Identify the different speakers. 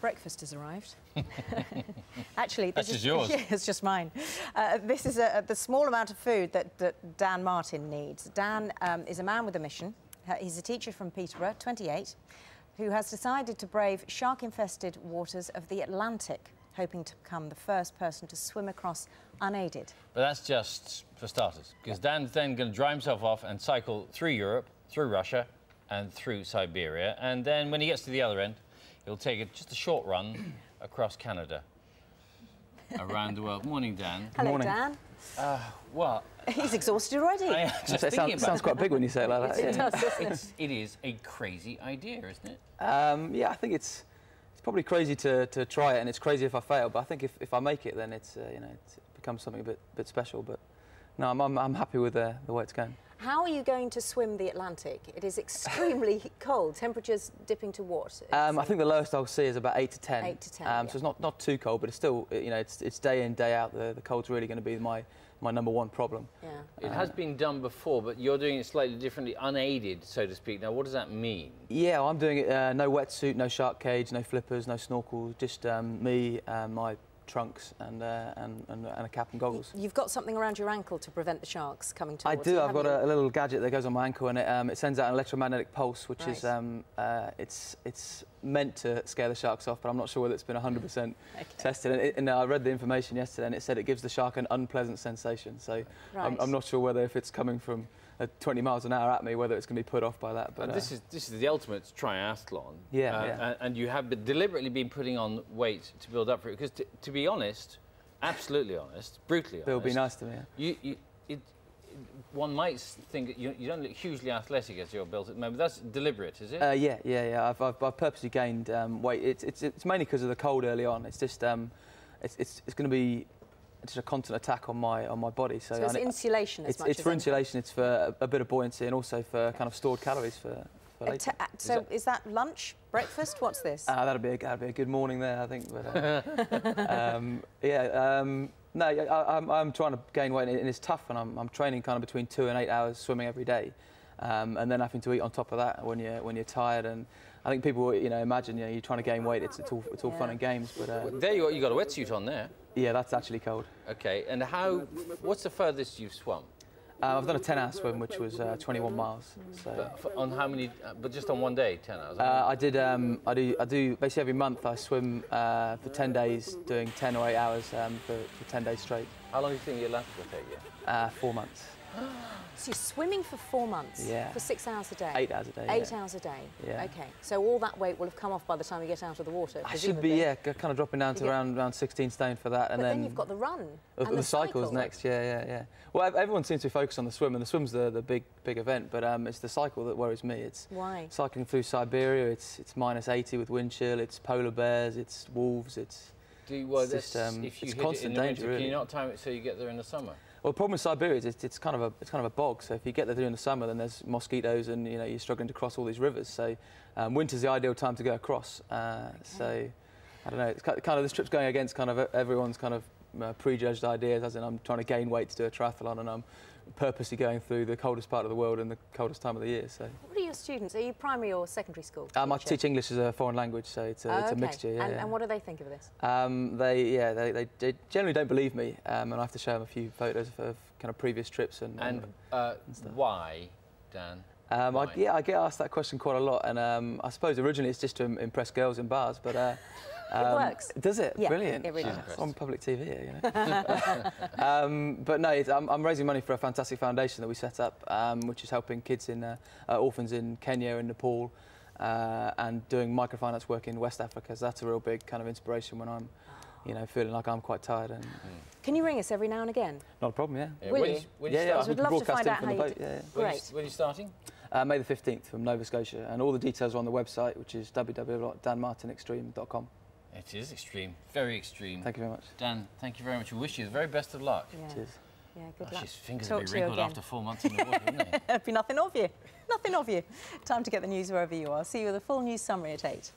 Speaker 1: breakfast has arrived. Actually,
Speaker 2: that's just yours.
Speaker 1: Yeah, it's just mine. This is the small amount of food that Dan Martin needs. Dan is a man with a mission. He's a teacher from Peterborough, 28, who has decided to brave shark-infested waters of the Atlantic, hoping to become the first person to swim across unaided.
Speaker 2: But that's just for starters, because Dan's then going to dry himself off and cycle through Europe, through Russia, and through Siberia, and then when he gets to the other end, he'll take just a short run across Canada, around the world. Morning, Dan.
Speaker 1: Hello,
Speaker 3: morning.
Speaker 1: Dan.
Speaker 2: What?
Speaker 1: He's exhausted already.
Speaker 3: It sounds quite big when you say it like that.
Speaker 1: It does, doesn't it?
Speaker 2: It is a crazy idea, isn't it?
Speaker 3: Yeah, I think it's probably crazy to try it, and it's crazy if I fail. But I think if I make it, then it's you know, it becomes something a bit special. But no, I'm happy with the way it's going.
Speaker 1: How are you going to swim the Atlantic? It is extremely cold. Temperatures dipping to what?
Speaker 3: I think the lowest I'll see is about 8 to 10.
Speaker 1: 8 to 10.
Speaker 3: Yeah. So it's not too cold, but it's still, you know, it's day in, day out. The cold's really going to be my #1 problem.
Speaker 1: Yeah.
Speaker 2: It has been done before, but you're doing it slightly differently, unaided, so to speak. Now, what does that mean?
Speaker 3: Yeah, well, I'm doing it. No wetsuit, no shark cage, no flippers, no snorkel. Just me, my trunks and a cap and goggles.
Speaker 1: You've got something around your ankle to prevent the sharks coming towards
Speaker 3: I do.
Speaker 1: you,
Speaker 3: I've got a little gadget that goes on my ankle, and it sends out an electromagnetic pulse, which
Speaker 1: right.
Speaker 3: is it's meant to scare the sharks off, but I'm not sure whether it's been 100% tested. And I read the information yesterday, and it said it gives the shark an unpleasant sensation. So
Speaker 1: right.
Speaker 3: I'm not sure whether if it's coming from 20 miles an hour at me, whether it's going to be put off by that. But
Speaker 2: this is the ultimate triathlon.
Speaker 3: Yeah,
Speaker 2: and you have deliberately been putting on weight to build up for it. Because to be honest, absolutely honest, brutally honest,
Speaker 3: It'll be nice to me. Yeah.
Speaker 2: One might think that you don't look hugely athletic as you're built at the moment. That's deliberate, is it?
Speaker 3: Yeah. I've purposely gained weight. It's mainly because of the cold early on. It's just it's going to be just a constant attack on my body. So
Speaker 1: it's insulation as much as
Speaker 3: for insulation. It's for a bit of buoyancy, and also for kind of stored calories for later.
Speaker 1: So is that lunch, breakfast? What's this?
Speaker 3: That'd be a good morning there, I think. But no, I'm trying to gain weight, and it's tough, and I'm training kind of between 2 and 8 hours swimming every day, and then having to eat on top of that when you're tired. And I think people, you know, imagine, you know, you're trying to gain weight. It's all fun and games, but
Speaker 2: there you got a wetsuit on there.
Speaker 3: Yeah, that's actually cold.
Speaker 2: Okay, and what's the furthest you've swum?
Speaker 3: I've done a 10-hour swim, which was 21 miles. So.
Speaker 2: But on how many? But just on one day, 10 hours.
Speaker 3: I do basically every month. I swim for 10 days, doing 10 or 8 hours for 10 days straight.
Speaker 2: How long do you think the Atlantic will take you?
Speaker 3: 4 months.
Speaker 1: So you're swimming for 4 months?
Speaker 3: Yeah.
Speaker 1: For 6 hours a day?
Speaker 3: 8 hours a day.
Speaker 1: 8 hours a day?
Speaker 3: Yeah.
Speaker 1: OK. So all that weight will have come off by the time you get out of the water,
Speaker 3: I
Speaker 1: presumably.
Speaker 3: should be, yeah, kind of dropping down to around 16 stone for that.
Speaker 1: But then you've got the run and
Speaker 3: the cycle's next, yeah. Well, everyone seems to be focused on the swim, and the swim's the big event, but it's the cycle that worries me. It's
Speaker 1: why?
Speaker 3: Cycling through Siberia, it's -80 with wind chill, it's polar bears, it's wolves, it's constant danger, really.
Speaker 2: Can you not time it so you get there in the summer?
Speaker 3: Well, the problem with Siberia is it's kind of a bog. So if you get there during the summer, then there's mosquitoes, and you know you're struggling to cross all these rivers. So winter's the ideal time to go across. So I don't know. It's kind of this trip's going against kind of everyone's kind of prejudged ideas. As in, I'm trying to gain weight to do a triathlon, and I'm purposely going through the coldest part of the world and the coldest time of the year. So.
Speaker 1: What are your students? Are you primary or secondary school?
Speaker 3: I teach English as a foreign language, so it's a mixture. Yeah,
Speaker 1: and what do they think of this?
Speaker 3: They generally don't believe me, and I have to show them a few photos of kind of previous trips and stuff.
Speaker 2: Why, Dan?
Speaker 3: I get asked that question quite a lot, and I suppose originally it's just to impress girls in bars, but
Speaker 1: it works.
Speaker 3: Does it?
Speaker 1: Yeah,
Speaker 3: brilliant.
Speaker 1: It really does.
Speaker 3: It's on public TV here, you know. But no, I'm raising money for a fantastic foundation that we set up, which is helping kids in orphans in Kenya and Nepal, and doing microfinance work in West Africa. So that's a real big kind of inspiration when I'm, you know, feeling like I'm quite tired. And
Speaker 1: can you ring us every now and again?
Speaker 3: Not a problem, yeah.
Speaker 1: Will you?
Speaker 3: Yeah,
Speaker 1: we'd love to find out how you do.
Speaker 3: Yeah.
Speaker 1: Great.
Speaker 2: When are you starting?
Speaker 3: May the 15th from Nova Scotia, and all the details are on the website, which is www.danmartinextreme.com.
Speaker 2: It is extreme, very extreme.
Speaker 3: Thank you very much.
Speaker 2: Dan, thank you very much. We wish you the very best of luck.
Speaker 1: Yeah.
Speaker 3: Cheers.
Speaker 1: Yeah, good luck.
Speaker 2: His fingers will be wrinkled after 4 months in the water, wouldn't they?
Speaker 1: There'd be nothing of you. Nothing of you. Time to get the news wherever you are. See you with a full news summary at 8.